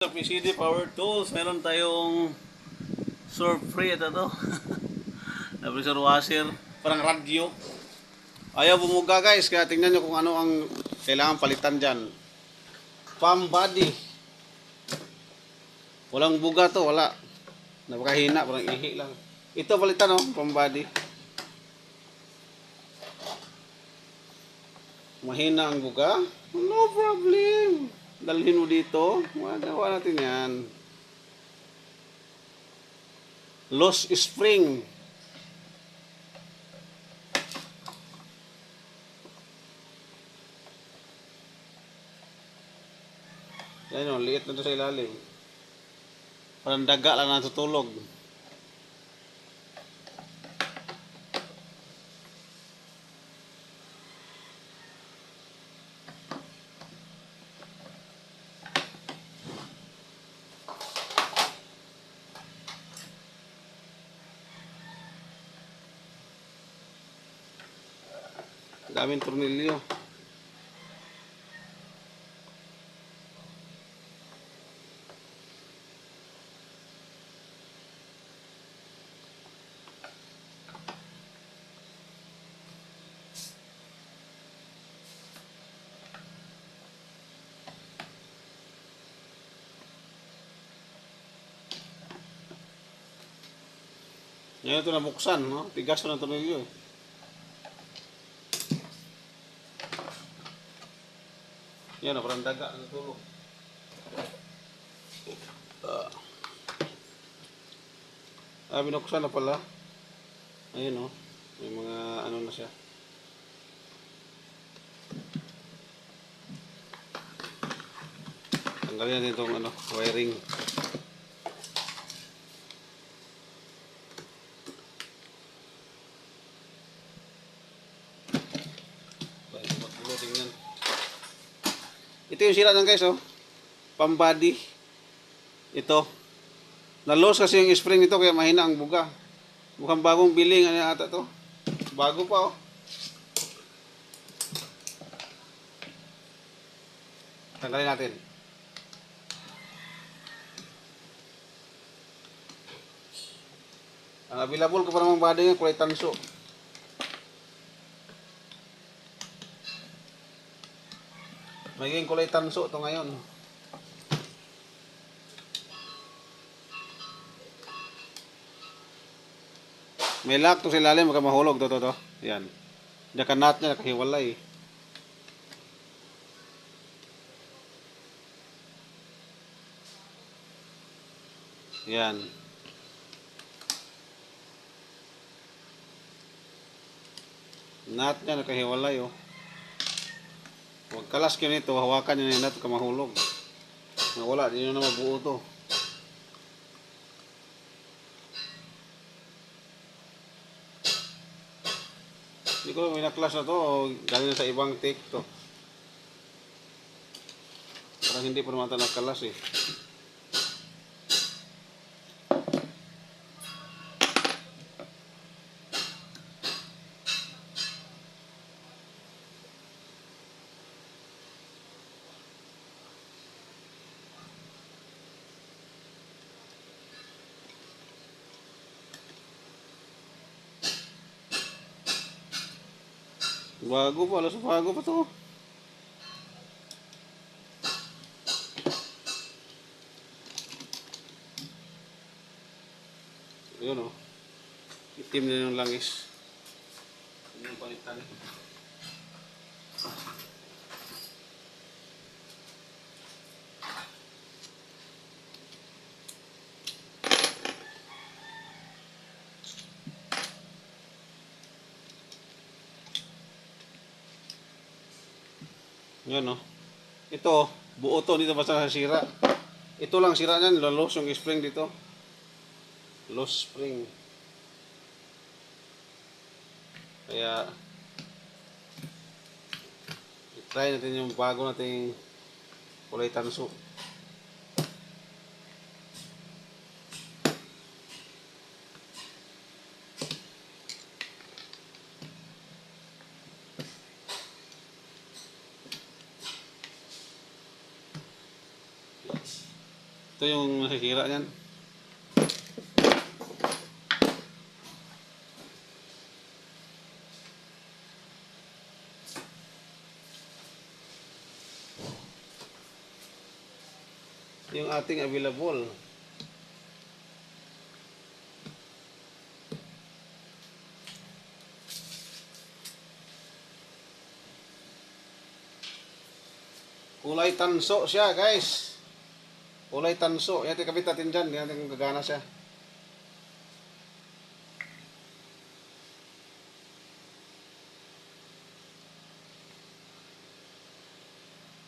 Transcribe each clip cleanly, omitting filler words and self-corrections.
Sa PCD Power Tools, meron tayong surf free ito to. Na pressure washer, parang radyo. Ayaw bumuga guys, kaya tingnan nyo kung ano ang kailangan palitan dyan. Pump body. Walang buga to, wala. Napakahina, parang ihi lang. Ito palitan oh, pump body. Mahina ang buga? No problem. Dalhin mo dito. Magawa natin yan. Loose spring. Yan o, liit na ito sa ilalim. Parang daga lang natutulog. Daming tornilyo. Ngayon ito nabuksan, no? Tigas na ng tornilyo eh. Yan o, parang daga natutulog. Binuksan na pala. Ayun o. May mga ano na siya. Tanggalin natin itong ano, wiring. Tingnan. Ito yung sira ng guys oh. Pump body. Ito. Na-loose kasi yung spring nito kaya mahina ang buga. Mukhang bagong biling ano ata to. Bago pa oh. Tanggalin natin. Ang available ko pa namang body ng kulay tanso. Magiging kulay tanso to ngayon. May lock to sa ilalim, baka mahulog to. Yan. Diyan ka nut niya, nakahiwalay. Yan. Nut niya, nakahiwalay oh. Huwag kalas kayo nito, hawakan nyo na nut, kamahulog. Nawala, di nyo na mabuo to. Hindi ko may naklas na to, galing na sa ibang take to. Parang hindi pa naman ito nakalas eh. Bago pa, alas bago pa to. Ayun o. Itim na yung langis. Ano yung palitan? Yan o. Ito, buo to. Dito basta sira. Ito lang sira niyan. Loose yung spring dito. Loose spring. Kaya try natin yung bago nating kulay tanso. Ito yung nasisira niyan. Yung ating available. Kulay tanso siya, guys. Kulay tanso. Yan, kabit natin dyan. Yan, kung gagana siya.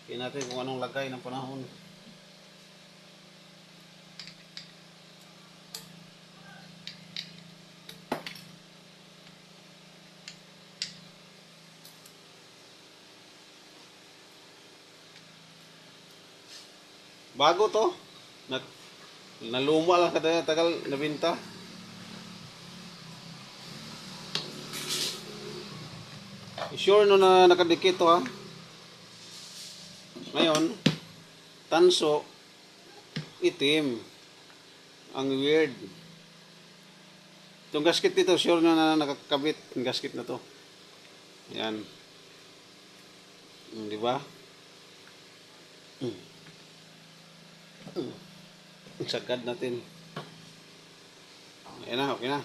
Tingnan natin kung anong lagay ng panahon. Bago to. Naluma lang kada tagal nabinta. Sure no na nakadikit to ha. Ngayon, tanso, itim. Ang weird. Itong gasket dito, sure na nakakabit. Yung gasket na to. Yan. Di ba? Sagad natin. Ayan na, okay na.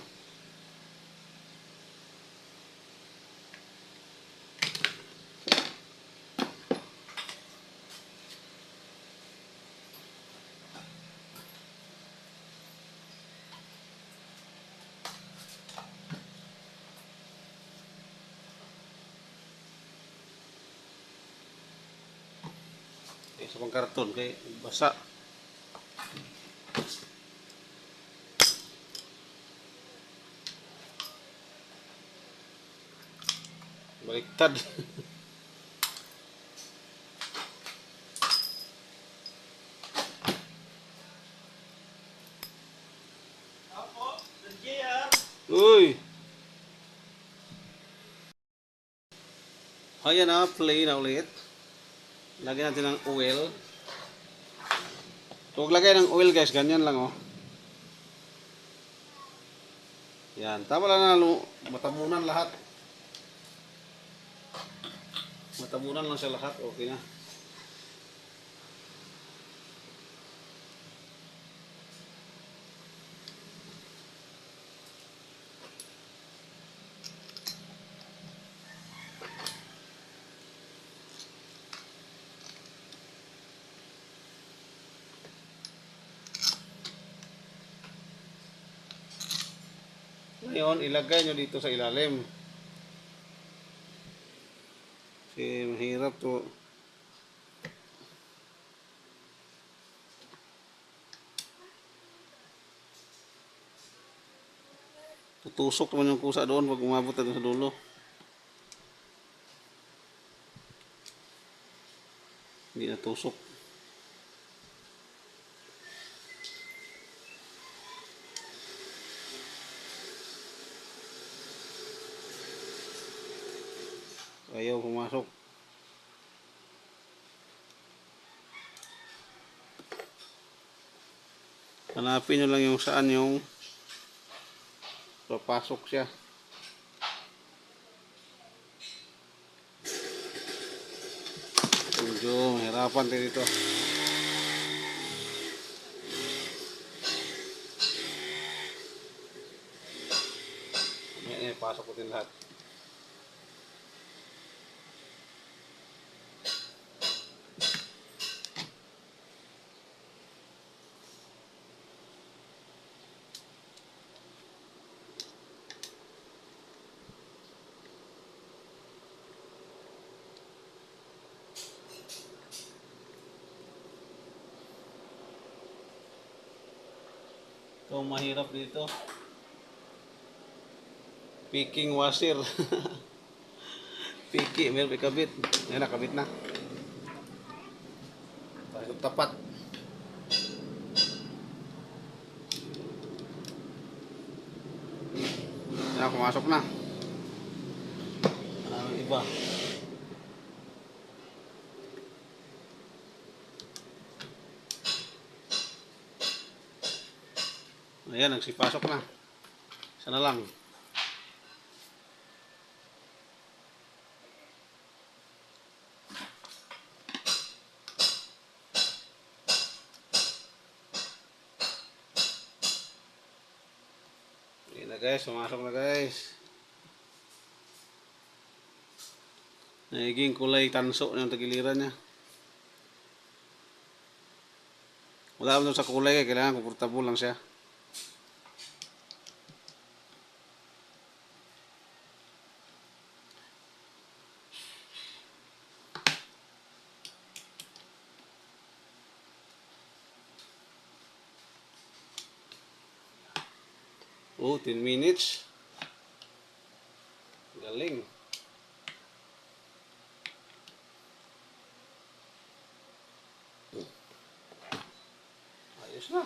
Okay, sa pang karton kay basa. Baliktad. Uy! Ayan na, play na ulit. Lagyan natin ng oil. Huwag lagay ng oil guys, ganyan lang oh. Yan, tama lang na matabunan lahat. Matabunan lang sa lahat, okay na. Ngayon, ilagay nyo dito sa ilalim. Kasi mahirap to. Tutusok naman yung kusa doon pag umabot na sa dulo. Hindi natusok. Ayaw pumasok. Hanapin nyo lang yung saan yung papasok siya. Medyo mahirapan tayo dito. Ayan, pasok ko din lahat. Ito mahirap dito. Picking washer. Piki, meron ikabit. Ayan, nakabit na. Tapat. Ayan, pumasok na. Iba. Ayan, nagsipasok na. Isa na lang. Ayan na guys, sumasok na guys. Nagiging kulay tanso yung tagiliran niya. Wala naman sa kulay, kailangan komportable lang siya. Oh, 10 minutes. Galing. Ayos na.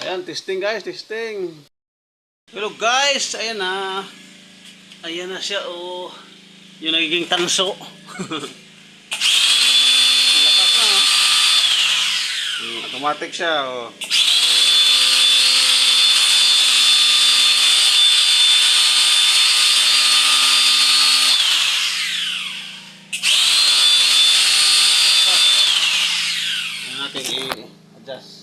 Ayan, testing guys, testing. Hello guys, ayan na. Ayan na siya, oh. Yung nagiging tanso. Lakas na, oh. Automatic siya, oh. Ayan natin i-adjust.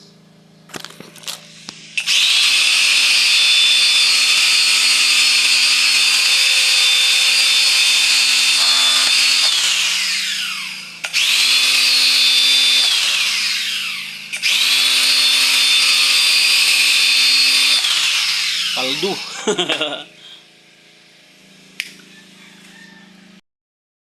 Kaldo.